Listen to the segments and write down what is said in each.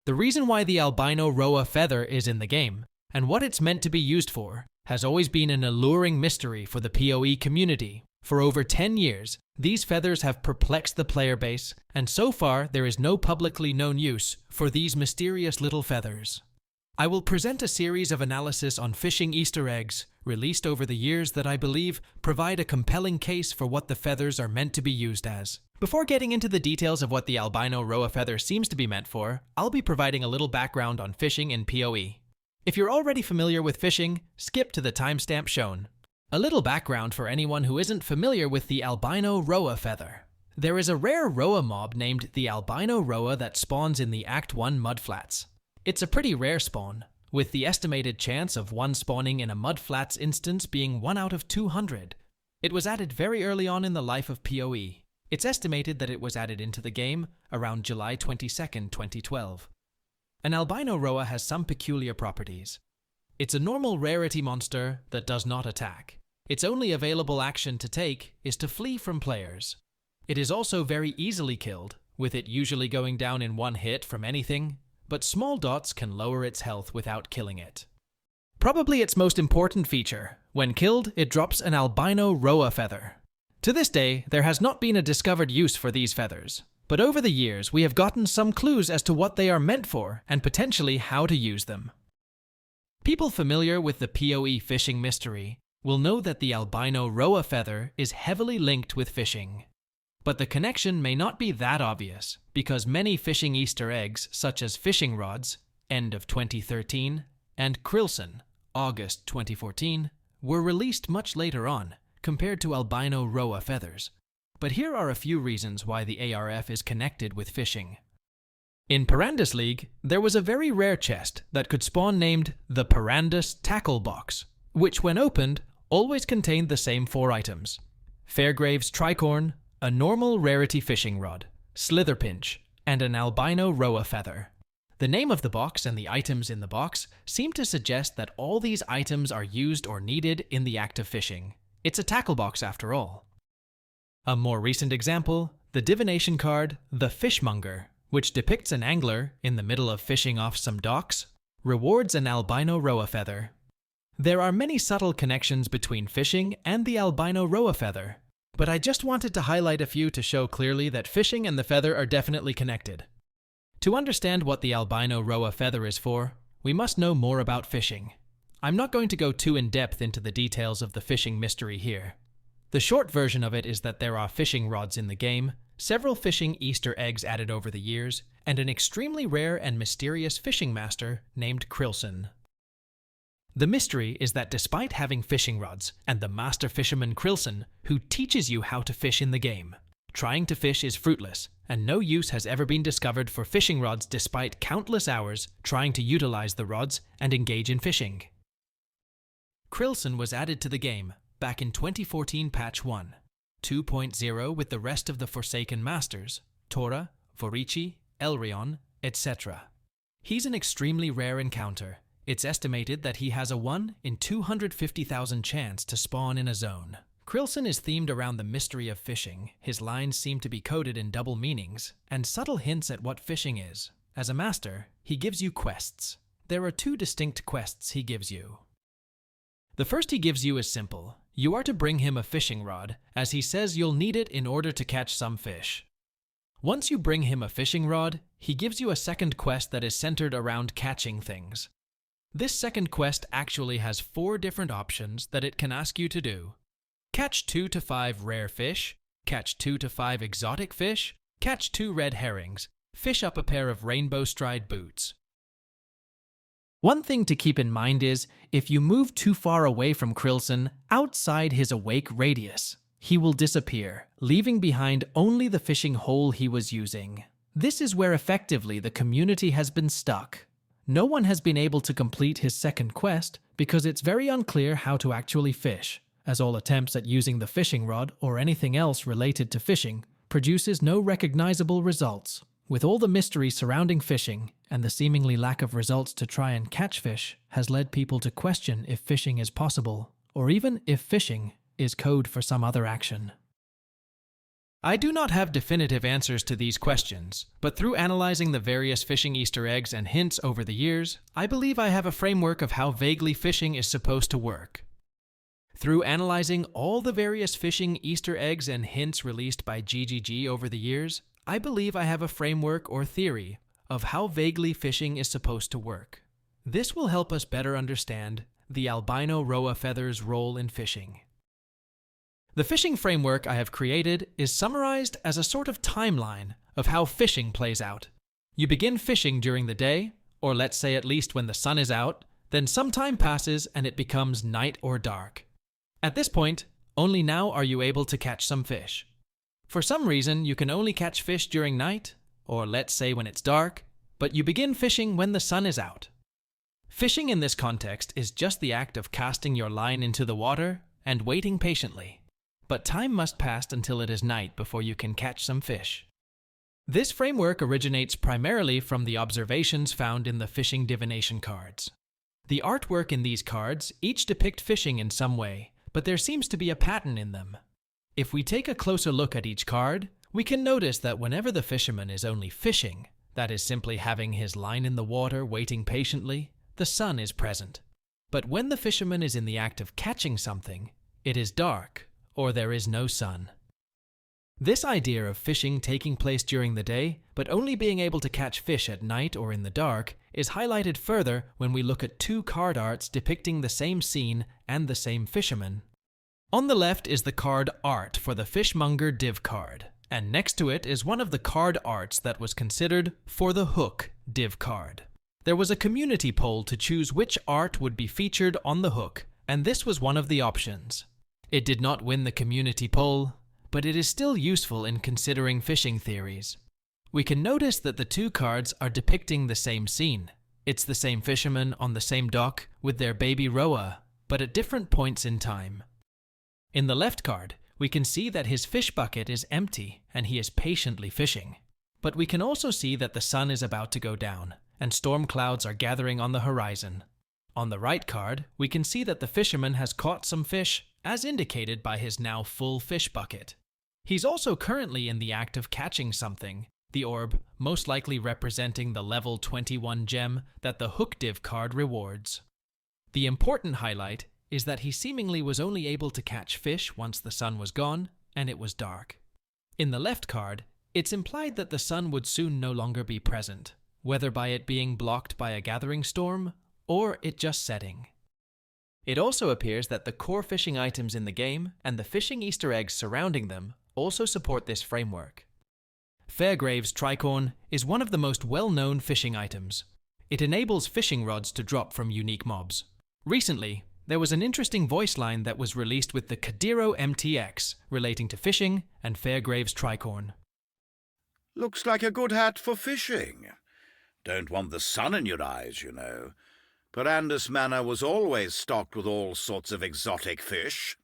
The reason why the Albino Rhoa Feather is in the game, and what it's meant to be used for, has always been an alluring mystery for the PoE community. For over 10 years, these feathers have perplexed the player base, and so far there is no publicly known use for these mysterious little feathers. I will present a series of analysis on fishing Easter eggs released over the years that I believe provide a compelling case for what the feathers are meant to be used as. Before getting into the details of what the Albino Rhoa Feather seems to be meant for, I'll be providing a little background on fishing in PoE. If you're already familiar with fishing, skip to the timestamp shown. A little background for anyone who isn't familiar with the Albino Rhoa Feather. There is a rare Rhoa mob named the Albino Rhoa that spawns in the Act 1 mudflats. It's a pretty rare spawn, with the estimated chance of one spawning in a mudflats instance being 1 out of 200. It was added very early on in the life of PoE. It's estimated that it was added into the game around July 22nd, 2012. An Albino Rhoa has some peculiar properties. It's a normal rarity monster that does not attack. Its only available action to take is to flee from players. It is also very easily killed, with it usually going down in one hit from anything, but small dots can lower its health without killing it. Probably its most important feature, when killed, it drops an Albino Rhoa Feather. To this day, there has not been a discovered use for these feathers, but over the years we have gotten some clues as to what they are meant for and potentially how to use them. People familiar with the PoE fishing mystery will know that the Albino Rhoa Feather is heavily linked with fishing. But the connection may not be that obvious, because many fishing Easter eggs, such as fishing rods, end of 2013, and Krilson, August 2014, were released much later on, compared to Albino Rhoa Feathers. But here are a few reasons why the ARF is connected with fishing. In Pirandus League, there was a very rare chest that could spawn named the Pirandus Tackle Box, which when opened, always contained the same 4 items. Fairgrave's Tricorn, a normal rarity fishing rod, Slitherpinch, and an Albino Rhoa Feather. The name of the box and the items in the box seem to suggest that all these items are used or needed in the act of fishing. It's a tackle box after all. A more recent example, the divination card, the Fishmonger, which depicts an angler in the middle of fishing off some docks, rewards an Albino Rhoa Feather. There are many subtle connections between fishing and the Albino Rhoa Feather, but I just wanted to highlight a few to show clearly that fishing and the feather are definitely connected. To understand what the Albino Rhoa Feather is for, we must know more about fishing. I'm not going to go too in-depth into the details of the fishing mystery here. The short version of it is that there are fishing rods in the game, several fishing Easter eggs added over the years, and an extremely rare and mysterious fishing master named Krilson. The mystery is that despite having fishing rods and the master fisherman Krilson, who teaches you how to fish in the game, trying to fish is fruitless, and no use has ever been discovered for fishing rods despite countless hours trying to utilize the rods and engage in fishing. Krilson was added to the game back in 2014 patch 1, 2.0 with the rest of the Forsaken Masters, Tora, Vorici, Elrion, etc. He's an extremely rare encounter. It's estimated that he has a 1 in 250,000 chance to spawn in a zone. Krilson is themed around the mystery of fishing. His lines seem to be coded in double meanings, and subtle hints at what fishing is. As a master, he gives you quests. There are 2 distinct quests he gives you. The first he gives you is simple. You are to bring him a fishing rod, as he says you'll need it in order to catch some fish. Once you bring him a fishing rod, he gives you a second quest that is centered around catching things. This second quest actually has 4 different options that it can ask you to do. Catch 2 to 5 rare fish, catch 2 to 5 exotic fish, catch 2 red herrings, fish up a pair of rainbow stride boots. One thing to keep in mind is, if you move too far away from Krilson, outside his awake radius, he will disappear, leaving behind only the fishing hole he was using. This is where effectively the community has been stuck. No one has been able to complete his second quest because it's very unclear how to actually fish, as all attempts at using the fishing rod or anything else related to fishing produces no recognizable results. With all the mystery surrounding fishing and the seemingly lack of results to try and catch fish has led people to question if fishing is possible, or even if fishing is code for some other action. I do not have definitive answers to these questions, but through analyzing the various fishing Easter eggs and hints over the years, I believe I have a framework of how vaguely fishing is supposed to work. Through analyzing all the various fishing Easter eggs and hints released by GGG over the years, I believe I have a framework or theory of how vaguely fishing is supposed to work. This will help us better understand the Albino Rhoa Feathers' role in fishing. The fishing framework I have created is summarized as a sort of timeline of how fishing plays out. You begin fishing during the day, or let's say at least when the sun is out, then some time passes and it becomes night or dark. At this point, only now are you able to catch some fish. For some reason, you can only catch fish during night, or let's say when it's dark, but you begin fishing when the sun is out. Fishing in this context is just the act of casting your line into the water and waiting patiently. But time must pass until it is night before you can catch some fish. This framework originates primarily from the observations found in the fishing divination cards. The artwork in these cards each depict fishing in some way, but there seems to be a pattern in them. If we take a closer look at each card, we can notice that whenever the fisherman is only fishing, that is simply having his line in the water waiting patiently, the sun is present. But when the fisherman is in the act of catching something, it is dark, or there is no sun. This idea of fishing taking place during the day, but only being able to catch fish at night or in the dark, is highlighted further when we look at two card arts depicting the same scene and the same fisherman. On the left is the card art for the Fishmonger div card, and next to it is one of the card arts that was considered for the hook div card. There was a community poll to choose which art would be featured on the hook, and this was one of the options. It did not win the community poll, but it is still useful in considering fishing theories. We can notice that the two cards are depicting the same scene. It's the same fisherman on the same dock with their baby Rhoa, but at different points in time. In the left card, we can see that his fish bucket is empty and he is patiently fishing. But we can also see that the sun is about to go down, and storm clouds are gathering on the horizon. On the right card, we can see that the fisherman has caught some fish, as indicated by his now full fish bucket. He's also currently in the act of catching something, the orb most likely representing the level 21 gem that the hook div card rewards. The important highlight is that he seemingly was only able to catch fish once the sun was gone and it was dark. In the left card, it's implied that the sun would soon no longer be present, whether by it being blocked by a gathering storm or it just setting. It also appears that the core fishing items in the game and the fishing Easter eggs surrounding them also support this framework. Fairgrave's tricorn is one of the most well-known fishing items. It enables fishing rods to drop from unique mobs. Recently, there was an interesting voice line that was released with the Kadiro MTX relating to fishing and Fairgrave's tricorn. Looks like a good hat for fishing. Don't want the sun in your eyes, you know. Perandus Manor was always stocked with all sorts of exotic fish.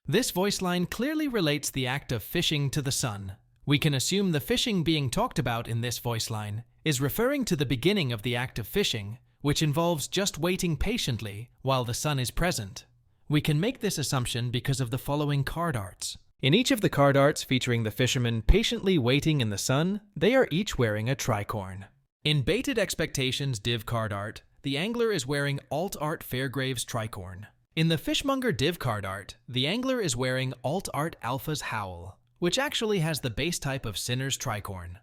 This voice line clearly relates the act of fishing to the sun. We can assume the fishing being talked about in this voice line is referring to the beginning of the act of fishing, which involves just waiting patiently while the sun is present. We can make this assumption because of the following card arts. In each of the card arts featuring the fisherman patiently waiting in the sun, they are each wearing a tricorn. In Baited Expectations div card art, the angler is wearing Alt Art Fairgrave's tricorn. In the Fishmonger div card art, the angler is wearing Alt Art Alpha's Howl, which actually has the base type of Sinner's tricorn.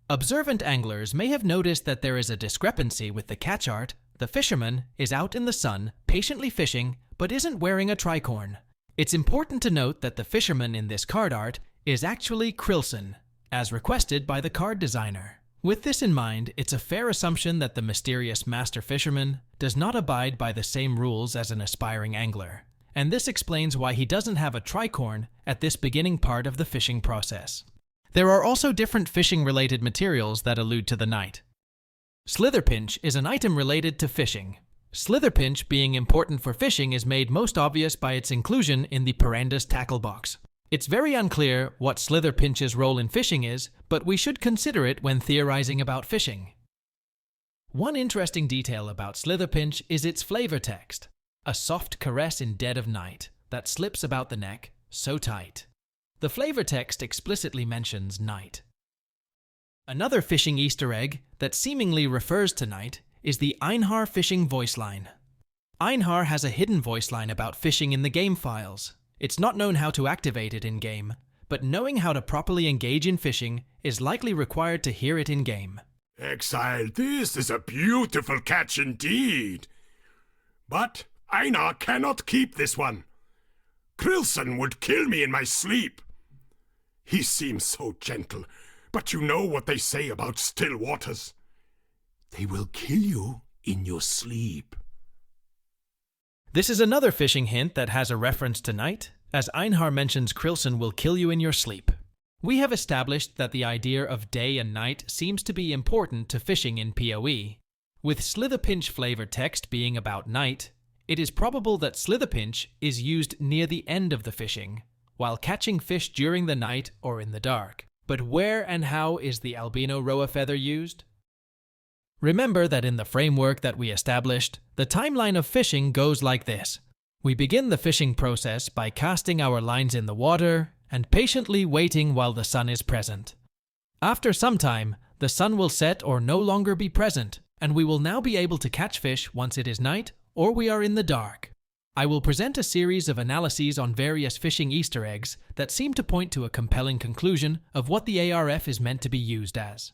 Observant anglers may have noticed that there is a discrepancy with the catch art. The fisherman is out in the sun, patiently fishing, but isn't wearing a tricorn. It's important to note that the fisherman in this card art is actually Krilson, as requested by the card designer. With this in mind, it's a fair assumption that the mysterious master fisherman does not abide by the same rules as an aspiring angler, and this explains why he doesn't have a tricorn at this beginning part of the fishing process. There are also different fishing-related materials that allude to the night. Slitherpinch is an item related to fishing. Slitherpinch being important for fishing is made most obvious by its inclusion in the Perandus tackle box. It's very unclear what Slitherpinch's role in fishing is, but we should consider it when theorizing about fishing. One interesting detail about Slitherpinch is its flavor text, a soft caress in dead of night that slips about the neck, so tight. The flavor text explicitly mentions night. Another fishing Easter egg that seemingly refers to night is the Einhar fishing voice line. Einhar has a hidden voice line about fishing in the game files. It's not known how to activate it in-game, but knowing how to properly engage in fishing is likely required to hear it in-game. Exile, this is a beautiful catch indeed. But Einar cannot keep this one. Krilson would kill me in my sleep. He seems so gentle, but you know what they say about still waters. They will kill you in your sleep. This is another fishing hint that has a reference to night, as Einhar mentions Krilson will kill you in your sleep. We have established that the idea of day and night seems to be important to fishing in PoE. With Slitherpinch flavor text being about night, it is probable that Slitherpinch is used near the end of the fishing, while catching fish during the night or in the dark. But where and how is the Albino Rhoa Feather used? Remember that in the framework that we established, the timeline of fishing goes like this. We begin the fishing process by casting our lines in the water and patiently waiting while the sun is present. After some time, the sun will set or no longer be present, and we will now be able to catch fish once it is night or we are in the dark. I will present a series of analyses on various fishing Easter eggs that seem to point to a compelling conclusion of what the ARF is meant to be used as.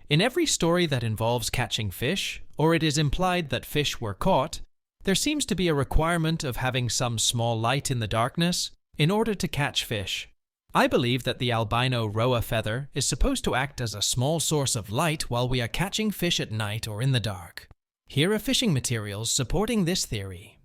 In every story that involves catching fish, or it is implied that fish were caught, there seems to be a requirement of having some small light in the darkness in order to catch fish. I believe that the Albino Rhoa Feather is supposed to act as a small source of light while we are catching fish at night or in the dark. Here are fishing materials supporting this theory.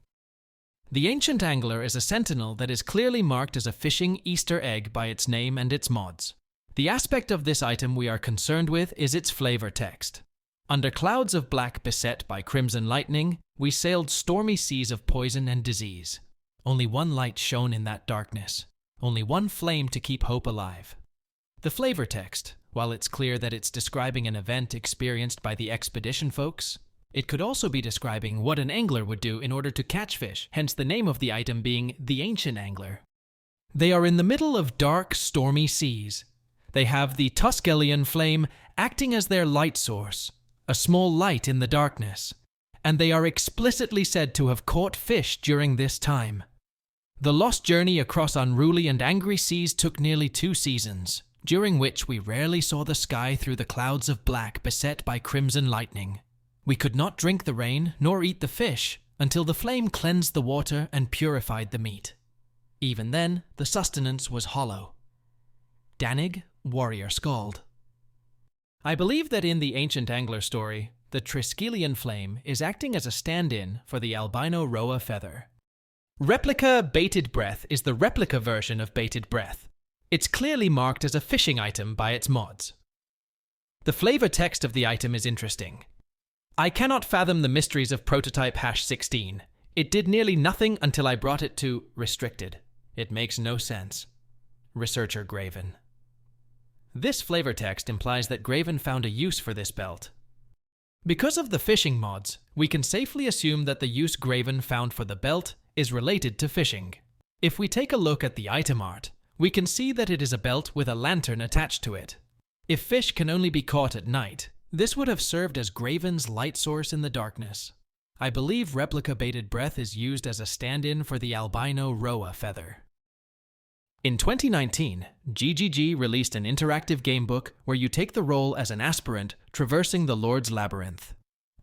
The Ancient Angler is a sentinel that is clearly marked as a fishing Easter egg by its name and its mods. The aspect of this item we are concerned with is its flavor text. Under clouds of black beset by crimson lightning, we sailed stormy seas of poison and disease. Only one light shone in that darkness. Only one flame to keep hope alive. The flavor text, while it's clear that it's describing an event experienced by the expedition folks, it could also be describing what an angler would do in order to catch fish, hence the name of the item being the Ancient Angler. They are in the middle of dark, stormy seas. They have the Tuskellian flame acting as their light source, a small light in the darkness, and they are explicitly said to have caught fish during this time. The lost journey across unruly and angry seas took nearly 2 seasons, during which we rarely saw the sky through the clouds of black beset by crimson lightning. We could not drink the rain nor eat the fish until the flame cleansed the water and purified the meat. Even then, the sustenance was hollow. Danig, Warrior Skald. I believe that in the Ancient Angler story, the Triskelion flame is acting as a stand-in for the Albino Rhoa Feather. Replica Baited Breath is the replica version of Baited Breath. It's clearly marked as a fishing item by its mods. The flavor text of the item is interesting. I cannot fathom the mysteries of prototype #16. It did nearly nothing until I brought it to restricted. It makes no sense. Researcher Graven. This flavor text implies that Graven found a use for this belt. Because of the fishing mods, we can safely assume that the use Graven found for the belt is related to fishing. If we take a look at the item art, we can see that it is a belt with a lantern attached to it. If fish can only be caught at night, this would have served as Graven's light source in the darkness. I believe Replica Baited Breath is used as a stand-in for the Albino Rhoa Feather. In 2019, GGG released an interactive gamebook where you take the role as an aspirant traversing the Lord's Labyrinth.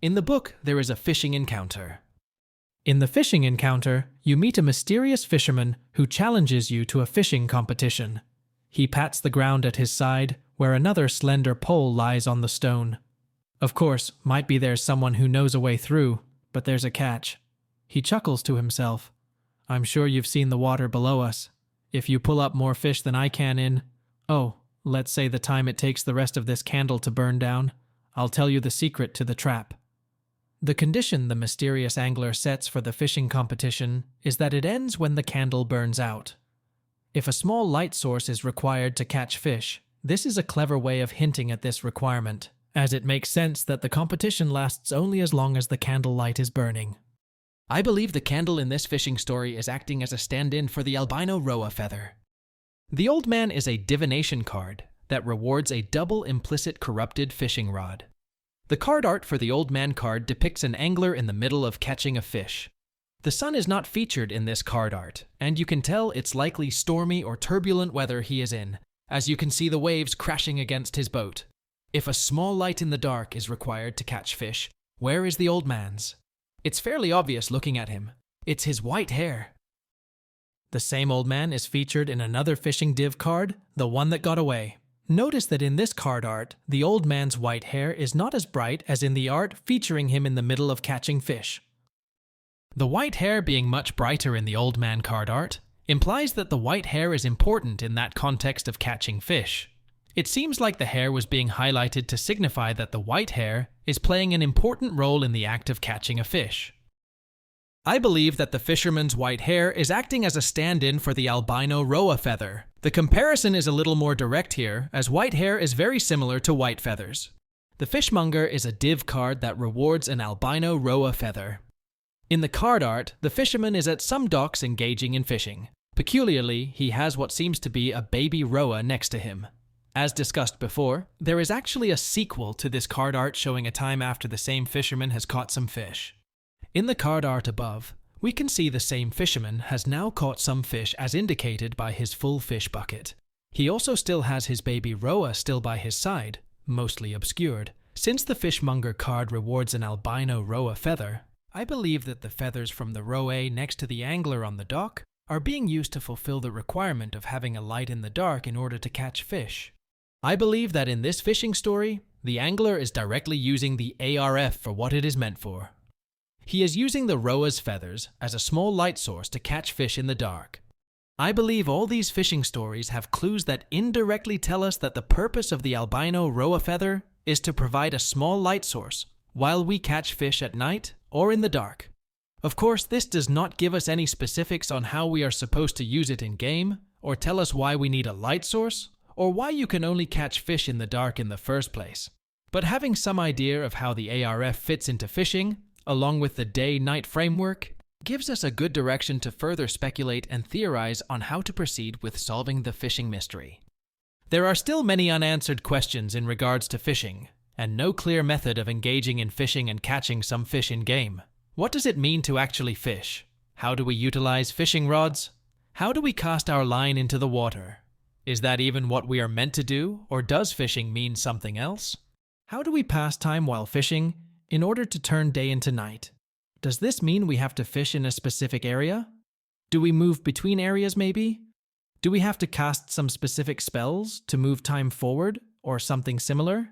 In the book, there is a fishing encounter. In the fishing encounter, you meet a mysterious fisherman who challenges you to a fishing competition. He pats the ground at his side, where another slender pole lies on the stone. Of course, might be there's someone who knows a way through, but there's a catch. He chuckles to himself. I'm sure you've seen the water below us. If you pull up more fish than I can in, let's say the time it takes the rest of this candle to burn down, I'll tell you the secret to the trap. The condition the mysterious angler sets for the fishing competition is that it ends when the candle burns out. If a small light source is required to catch fish, this is a clever way of hinting at this requirement, as it makes sense that the competition lasts only as long as the candle light is burning. I believe the candle in this fishing story is acting as a stand-in for the Albino Rhoa Feather. The Old Man is a divination card that rewards a double implicit corrupted fishing rod. The card art for the Old Man card depicts an angler in the middle of catching a fish. The sun is not featured in this card art, and you can tell it's likely stormy or turbulent weather he is in, as you can see the waves crashing against his boat. If a small light in the dark is required to catch fish, where is the Old Man's? It's fairly obvious looking at him. It's his white hair. The same Old Man is featured in another fishing div card, the one that got away. Notice that in this card art, the Old Man's white hair is not as bright as in the art featuring him in the middle of catching fish. The white hair being much brighter in the Old Man card art implies that the white hair is important in that context of catching fish. It seems like the hair was being highlighted to signify that the white hair is playing an important role in the act of catching a fish. I believe that the fisherman's white hair is acting as a stand-in for the Albino Rhoa Feather. The comparison is a little more direct here, as white hair is very similar to white feathers. The Fishmonger is a div card that rewards an Albino Rhoa Feather. In the card art, the fisherman is at some docks engaging in fishing. Peculiarly, he has what seems to be a baby Rhoa next to him. As discussed before, there is actually a sequel to this card art showing a time after the same fisherman has caught some fish. In the card art above, we can see the same fisherman has now caught some fish as indicated by his full fish bucket. He also still has his baby Rhoa still by his side, mostly obscured. Since the Fishmonger card rewards an Albino Rhoa Feather, I believe that the feathers from the Rhoa next to the angler on the dock are being used to fulfill the requirement of having a light in the dark in order to catch fish. I believe that in this fishing story, the angler is directly using the ARF for what it is meant for. He is using the Rhoa's feathers as a small light source to catch fish in the dark. I believe all these fishing stories have clues that indirectly tell us that the purpose of the Albino Rhoa Feather is to provide a small light source while we catch fish at night or in the dark. Of course, this does not give us any specifics on how we are supposed to use it in-game, or tell us why we need a light source, or why you can only catch fish in the dark in the first place. But having some idea of how the ARF fits into fishing, along with the day-night framework, gives us a good direction to further speculate and theorize on how to proceed with solving the fishing mystery. There are still many unanswered questions in regards to fishing, and no clear method of engaging in fishing and catching some fish in-game. What does it mean to actually fish? How do we utilize fishing rods? How do we cast our line into the water? Is that even what we are meant to do, or does fishing mean something else? How do we pass time while fishing in order to turn day into night? Does this mean we have to fish in a specific area? Do we move between areas maybe? Do we have to cast some specific spells to move time forward or something similar?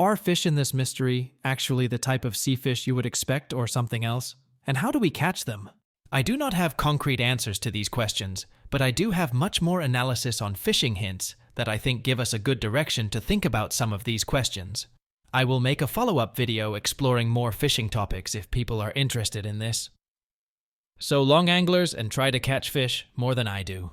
Are fish in this mystery actually the type of sea fish you would expect or something else? And how do we catch them? I do not have concrete answers to these questions, but I do have much more analysis on fishing hints that I think give us a good direction to think about some of these questions. I will make a follow-up video exploring more fishing topics if people are interested in this. So long, anglers, and try to catch fish more than I do.